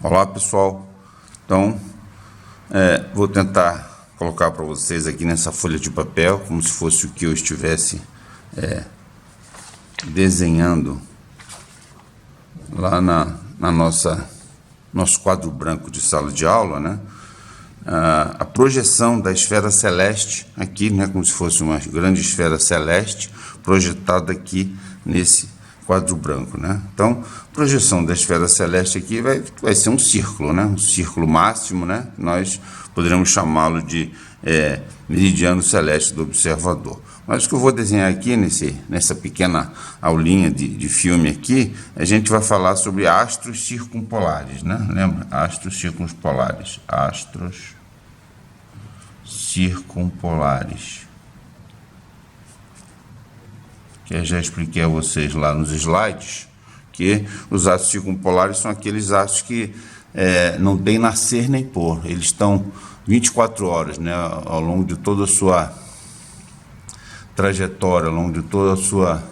Olá pessoal, então vou tentar colocar para vocês aqui nessa folha de papel como se fosse o que eu estivesse desenhando lá na nosso quadro branco de sala de aula, né? A projeção da esfera celeste aqui, né, como se fosse uma grande esfera celeste projetada aqui nesse quadro branco, né? Então, projeção da esfera celeste aqui vai ser um círculo, né? Um círculo máximo, né? Nós poderemos chamá-lo de meridiano celeste do observador. Mas o que eu vou desenhar aqui nessa pequena aulinha de filme aqui, a gente vai falar sobre astros circumpolares, né? Lembra? Astros circumpolares. Astros circumpolares. Que eu já expliquei a vocês lá nos slides, que os astros circumpolares são aqueles astros que não tem nascer nem pôr. Eles estão 24 horas, né, ao longo de toda a sua trajetória, ao longo de toda a sua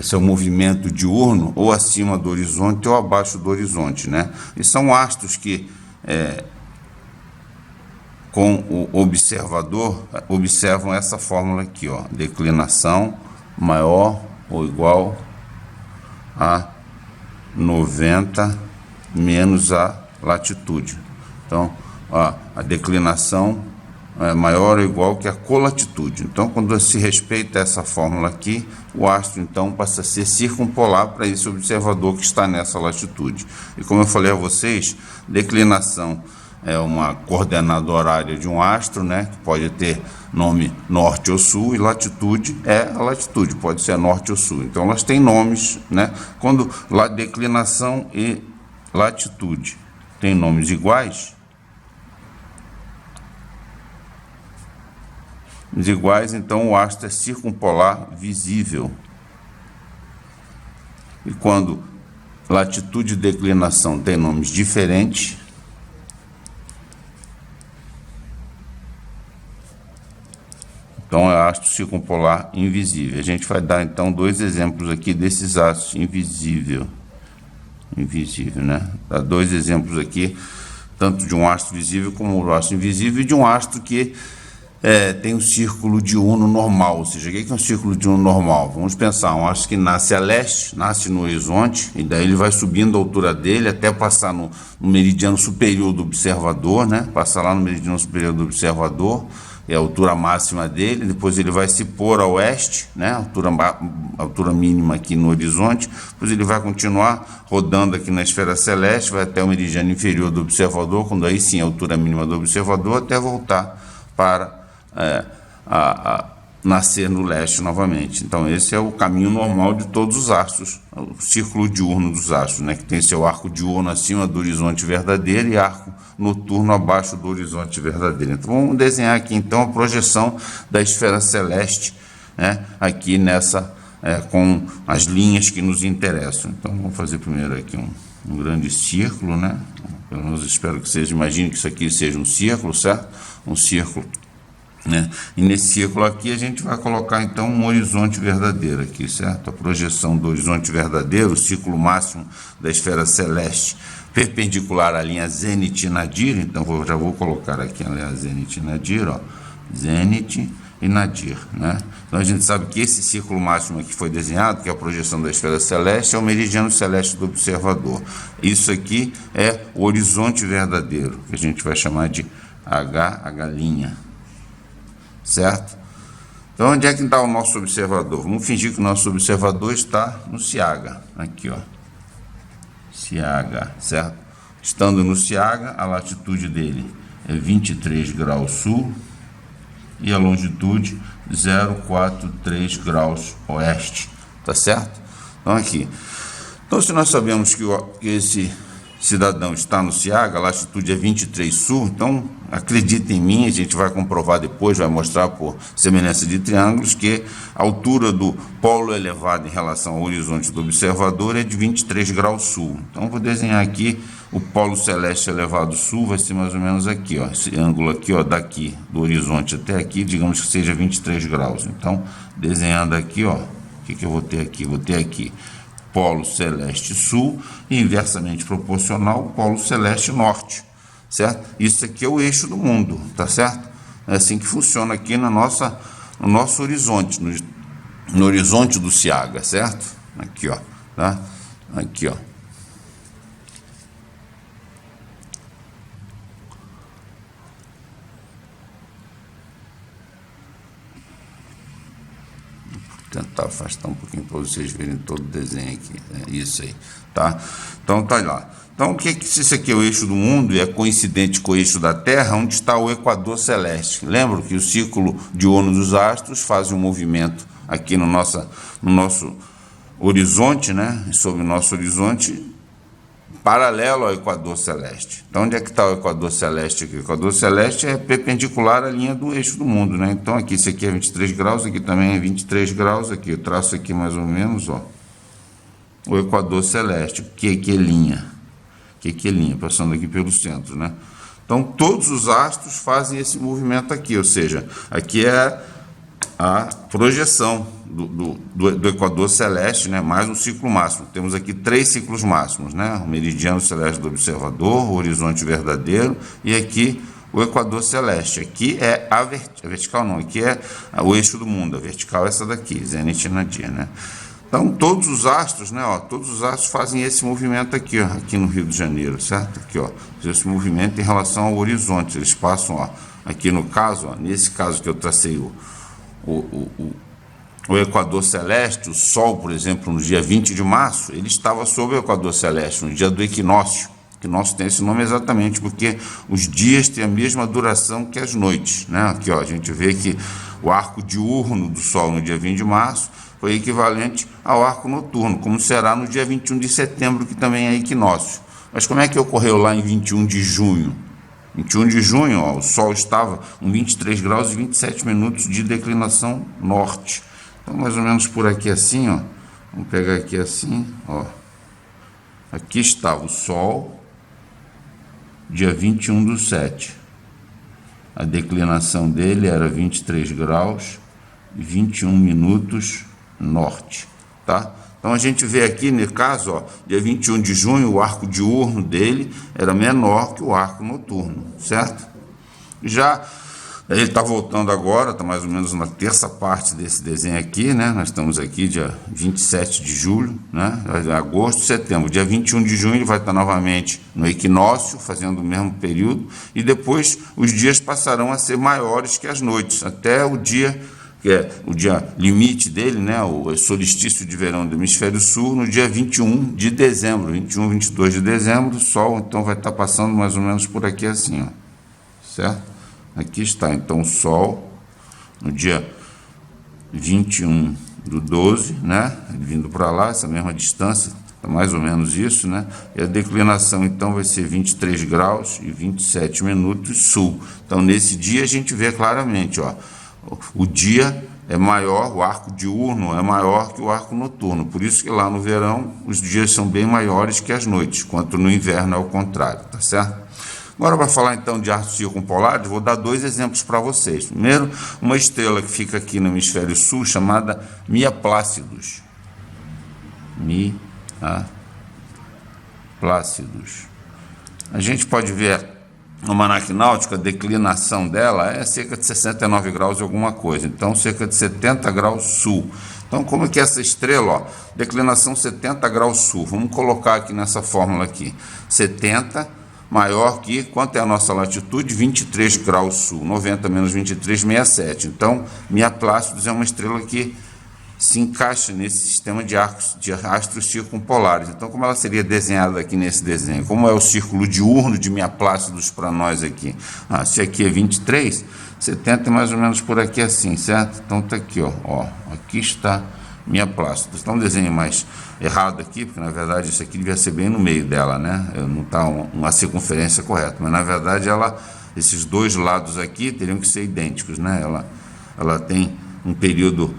seu movimento diurno, ou acima do horizonte ou abaixo do horizonte, né? E são astros que com o observador observam essa fórmula aqui, ó, declinação maior ou igual a 90 menos a latitude. Então, ó, a declinação é maior ou igual que a colatitude. Então, quando se respeita essa fórmula aqui, o astro então passa a ser circumpolar para esse observador que está nessa latitude. E como eu falei a vocês, declinação é uma coordenada horária de um astro, né, que pode ter nome norte ou sul, e latitude é a latitude, pode ser norte ou sul. Então elas têm nomes, né? Quando declinação e latitude têm nomes iguais, então o astro é circumpolar visível. E quando latitude e declinação têm nomes diferentes, então é astro circumpolar invisível. A gente vai dar então dois exemplos aqui desses astros invisível, né? Dá dois exemplos aqui, tanto de um astro visível como o astro invisível, e de um astro que tem um círculo diurno normal. Ou seja, o que é um círculo diurno normal? Vamos pensar, um astro que nasce a leste, nasce no horizonte, e daí ele vai subindo a altura dele até passar no meridiano superior do observador, né? Passar lá no meridiano superior do observador, é a altura máxima dele. Depois ele vai se pôr a oeste, né? Altura mínima aqui no horizonte. Depois ele vai continuar rodando aqui na esfera celeste, vai até o meridiano inferior do observador, quando aí sim a altura mínima do observador, até voltar para nascer no leste novamente. Então esse é o caminho normal de todos os astros, o círculo diurno dos astros, né? Que tem seu arco diurno acima do horizonte verdadeiro e arco noturno abaixo do horizonte verdadeiro. Então vamos desenhar aqui então a projeção da esfera celeste, né? Aqui nessa com as linhas que nos interessam. Então vamos fazer primeiro aqui um grande círculo, né? Pelo menos espero que vocês imaginem que isso aqui seja um círculo, certo? Um círculo, né? E nesse círculo aqui a gente vai colocar então um horizonte verdadeiro aqui, certo? A projeção do horizonte verdadeiro, o ciclo máximo da esfera celeste perpendicular à linha Zênite e Nadir. Então já vou colocar aqui a linha Zênite e Nadir, ó, Zênite e Nadir, né? Então a gente sabe que esse círculo máximo que foi desenhado, que é a projeção da esfera celeste, é o meridiano celeste do observador. Isso aqui é o horizonte verdadeiro, que a gente vai chamar de H', certo? Então onde é que está o nosso observador? Vamos fingir que o nosso observador está no Ciaga, aqui, ó, Ciaga, certo? Estando no Ciaga, a latitude dele é 23 graus sul e a longitude 043 graus oeste, tá certo? Então aqui, então se nós sabemos que esse cidadão está no Ciaga, a latitude é 23 sul, então acredita em mim, a gente vai comprovar depois, vai mostrar por semelhança de triângulos que a altura do polo elevado em relação ao horizonte do observador é de 23 graus sul. Então vou desenhar aqui o polo celeste elevado sul, vai ser mais ou menos aqui, ó, esse ângulo aqui, ó, daqui do horizonte até aqui, digamos que seja 23 graus. Então desenhando aqui, ó, o que eu vou ter aqui? Vou ter aqui polo celeste sul e inversamente proporcional o polo celeste norte, certo? Isso aqui é o eixo do mundo, tá certo? É assim que funciona aqui no nosso horizonte, no horizonte do Siaga, certo? Aqui, ó, tá? Aqui, ó. Tentar afastar um pouquinho para vocês verem todo o desenho aqui. É isso aí, tá? Então tá lá. Então, se isso aqui é o eixo do mundo e é coincidente com o eixo da Terra, onde está o equador celeste? Lembra que o círculo diurno dos astros faz um movimento aqui no nosso horizonte, né? Sobre o nosso horizonte, paralelo ao equador celeste. Então, onde é que está o equador celeste aqui? O equador celeste é perpendicular à linha do eixo do mundo, né? Então, aqui, esse aqui é 23 graus, aqui também é 23 graus, aqui eu traço aqui mais ou menos, ó, o equador celeste, que é linha. Que é linha, passando aqui pelo centro, né? Então, todos os astros fazem esse movimento aqui, ou seja, aqui é a projeção do equador celeste, né, mais um ciclo máximo. Temos aqui 3 ciclos máximos, né? O meridiano celeste do observador, o horizonte verdadeiro e aqui o equador celeste. Aqui é a vertical não, aqui é o eixo do mundo. A vertical é essa daqui, Zenit e Nadir, né? Então, todos os astros, né, ó, todos os astros fazem esse movimento aqui, ó, aqui no Rio de Janeiro, certo? Aqui, ó, esse movimento em relação ao horizonte. Eles passam, ó, aqui no caso, ó, nesse caso que eu tracei o equador celeste, o Sol, por exemplo, no dia 20 de março, ele estava sob o equador celeste, no dia do equinócio. O equinócio tem esse nome exatamente porque os dias têm a mesma duração que as noites, né? Aqui, ó, a gente vê que o arco diurno do Sol no dia 20 de março foi equivalente ao arco noturno, como será no dia 21 de setembro, que também é equinócio. Mas como é que ocorreu lá em 21 de junho? 21 de junho, ó, o Sol estava com 23 graus e 27 minutos de declinação norte. Então, mais ou menos por aqui assim, ó. Vamos pegar aqui assim, ó. Aqui estava o Sol, dia 21/7. A declinação dele era 23 graus e 21 minutos norte, tá? Então, a gente vê aqui, no caso, ó, dia 21 de junho, o arco diurno dele era menor que o arco noturno, certo? Já ele está voltando agora, está mais ou menos na terça parte desse desenho aqui, né? Nós estamos aqui dia 27 de julho, né? Agosto, setembro. Dia 21 de junho ele vai estar novamente no equinócio, fazendo o mesmo período, e depois os dias passarão a ser maiores que as noites, até o dia, que é o dia limite dele, né? O solstício de verão do hemisfério sul, no dia 21 de dezembro, 21, 22 de dezembro, o Sol então vai estar passando mais ou menos por aqui assim, ó, certo? Aqui está, então, o Sol, no dia 21/12, né? Vindo para lá, essa mesma distância, tá mais ou menos isso, né? E a declinação, então, vai ser 23 graus e 27 minutos sul. Então, nesse dia, a gente vê claramente, ó, o dia é maior, o arco diurno é maior que o arco noturno. Por isso que lá no verão, os dias são bem maiores que as noites, enquanto no inverno é o contrário, tá certo? Agora, para falar então de astros circumpolares, vou dar 2 exemplos para vocês. Primeiro, uma estrela que fica aqui no hemisfério sul, chamada Mia Plácidus. Mia Plácidus. A gente pode ver no almanaque náutico, a declinação dela é cerca de 69 graus e alguma coisa. Então, cerca de 70 graus sul. Então, como é que é essa estrela? Ó, declinação 70 graus sul. Vamos colocar aqui nessa fórmula aqui. 70 maior que, quanto é a nossa latitude? 23 graus sul, 90 menos 23, 67. Então, Mia Plácidus é uma estrela que se encaixa nesse sistema de astros circumpolares. Então, como ela seria desenhada aqui nesse desenho? Como é o círculo diurno de Mia Plácidus para nós aqui? Se aqui é 23, 70 é mais ou menos por aqui assim, certo? Então, está aqui, ó, aqui está Mia Plácidus. Está um desenho mais errado aqui, porque na verdade isso aqui devia ser bem no meio dela, né? Não está uma circunferência correta, mas na verdade esses dois lados aqui teriam que ser idênticos, né? Ela tem um período,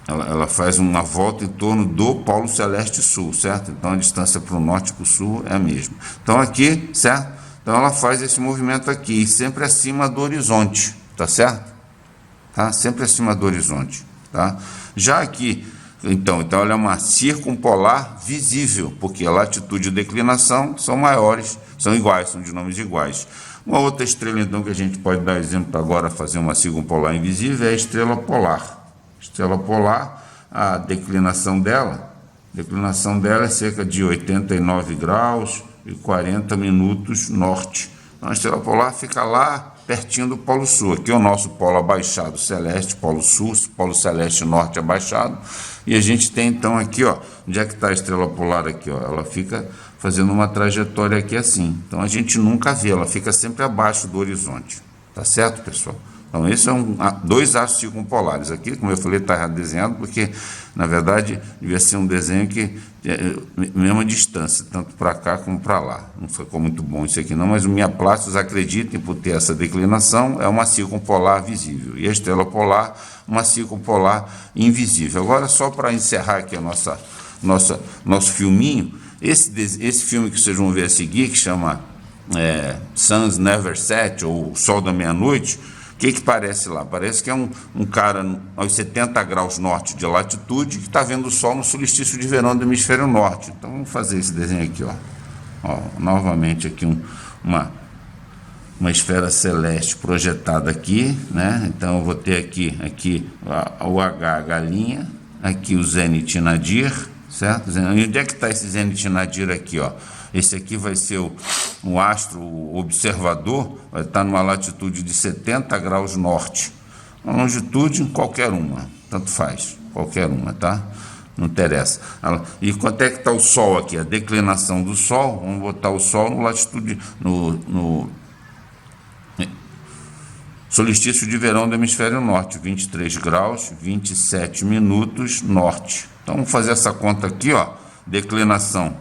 ela faz uma volta em torno do polo celeste sul, certo? Então a distância para o norte e para o sul é a mesma. Então aqui, certo? Então ela faz esse movimento aqui, sempre acima do horizonte, tá certo? Tá? Sempre acima do horizonte, tá? Já aqui, Então ela é uma circumpolar visível, porque a latitude e declinação são maiores, são iguais, são de nomes iguais. Uma outra estrela, então, que a gente pode dar exemplo agora, fazer uma circumpolar invisível, é a estrela polar. Estrela polar, a declinação dela é cerca de 89 graus e 40 minutos norte. Então, a estrela polar fica lá pertinho do Polo Sul. Aqui é o nosso polo abaixado celeste, Polo Sul, Polo Celeste Norte abaixado. E a gente tem, então, aqui, ó, onde é que está a estrela polar aqui, ó? Ela fica fazendo uma trajetória aqui assim. Então, a gente nunca vê, ela fica sempre abaixo do horizonte. Tá certo, pessoal? Então, esses são dois astros circumpolares. Aqui, como eu falei, está errado desenhado, porque, na verdade, devia ser um desenho que mesma distância, tanto para cá como para lá. Não ficou muito bom isso aqui não, mas o Mia Plastos, acreditem, por ter essa declinação, é uma circumpolar visível. E a estrela polar, uma circumpolar invisível. Agora, só para encerrar aqui a nosso filminho, esse filme que vocês vão ver a seguir, que chama Suns Never Set, ou O Sol da Meia-Noite, o que parece lá? Parece que é um cara aos 70 graus norte de latitude que está vendo o Sol no solstício de verão do hemisfério norte. Então, vamos fazer esse desenho aqui, ó. Novamente aqui uma esfera celeste projetada aqui, né? Então, eu vou ter aqui o H, a galinha, aqui o Zenit Nadir, certo? E onde é que está esse Zenit Nadir aqui, ó? Esse aqui vai ser o astro observador, vai estar numa latitude de 70 graus norte. Uma longitude, qualquer uma, tanto faz, qualquer uma, tá? Não interessa. E quanto é que está o Sol aqui? A declinação do Sol, vamos botar o Sol no latitude, no solstício de verão do hemisfério norte, 23 graus, 27 minutos norte. Então, vamos fazer essa conta aqui, ó, declinação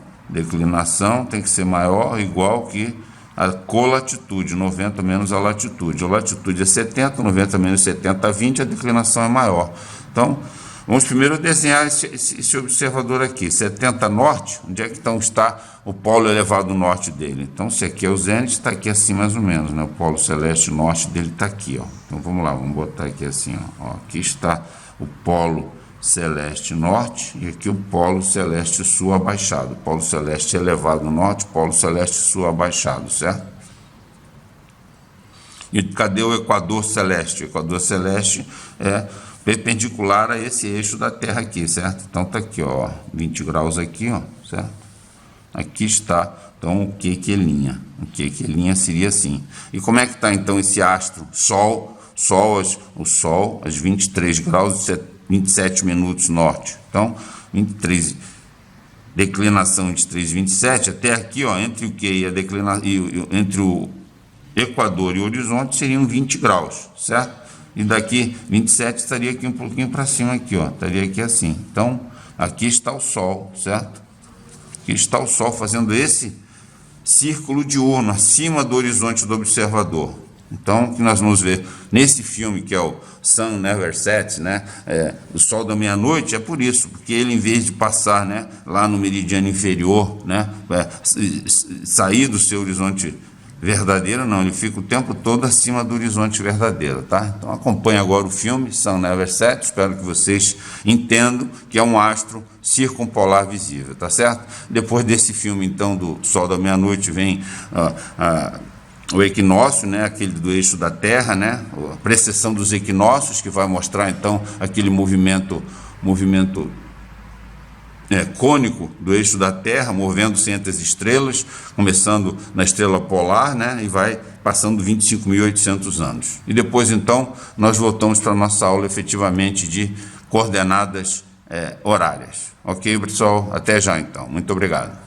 tem que ser maior ou igual que a colatitude, 90 menos a latitude. A latitude é 70, 90 menos 70, 20, a declinação é maior. Então, vamos primeiro desenhar esse observador aqui, 70 norte, onde é que então está o polo elevado norte dele? Então, se aqui é o zênite, está aqui assim mais ou menos, né? O polo celeste norte dele está aqui, ó. Então, vamos lá, vamos botar aqui assim, ó. Aqui está o polo celeste norte e aqui o polo celeste sul abaixado. Polo celeste elevado norte, polo celeste sul abaixado, certo? E cadê o equador celeste? O equador celeste é perpendicular a esse eixo da Terra aqui, certo? Então tá aqui, ó, 20 graus aqui, ó, certo? Aqui está, então, o QQ'. O QQ' seria assim. E como é que está então esse astro? O Sol, às 23 graus e 27 minutos norte. Então, 23, declinação 23, 27, até aqui, ó, entre o Q e a declinação, entre o equador e o horizonte seriam 20 graus, certo? E daqui 27 estaria aqui um pouquinho para cima aqui, ó, estaria aqui assim. Então, aqui está o Sol, certo? Aqui está o Sol fazendo esse círculo diurno acima do horizonte do observador. Então, o que nós vamos ver nesse filme, que é o Sun Never Sets, né, o Sol da Meia-Noite, é por isso, porque ele, em vez de passar, né, lá no meridiano inferior, né, sair do seu horizonte verdadeiro, não, ele fica o tempo todo acima do horizonte verdadeiro, tá? Então, acompanhe agora o filme Sun Never Sets, espero que vocês entendam que é um astro circumpolar visível, tá certo? Depois desse filme, então, do Sol da Meia-Noite, vem o equinócio, né, aquele do eixo da Terra, né, a precessão dos equinócios, que vai mostrar então aquele movimento cônico do eixo da Terra, movendo-se entre as estrelas, começando na estrela polar, né, e vai passando 25.800 anos. E depois então nós voltamos para a nossa aula efetivamente de coordenadas horárias. Ok, pessoal? Até já então. Muito obrigado.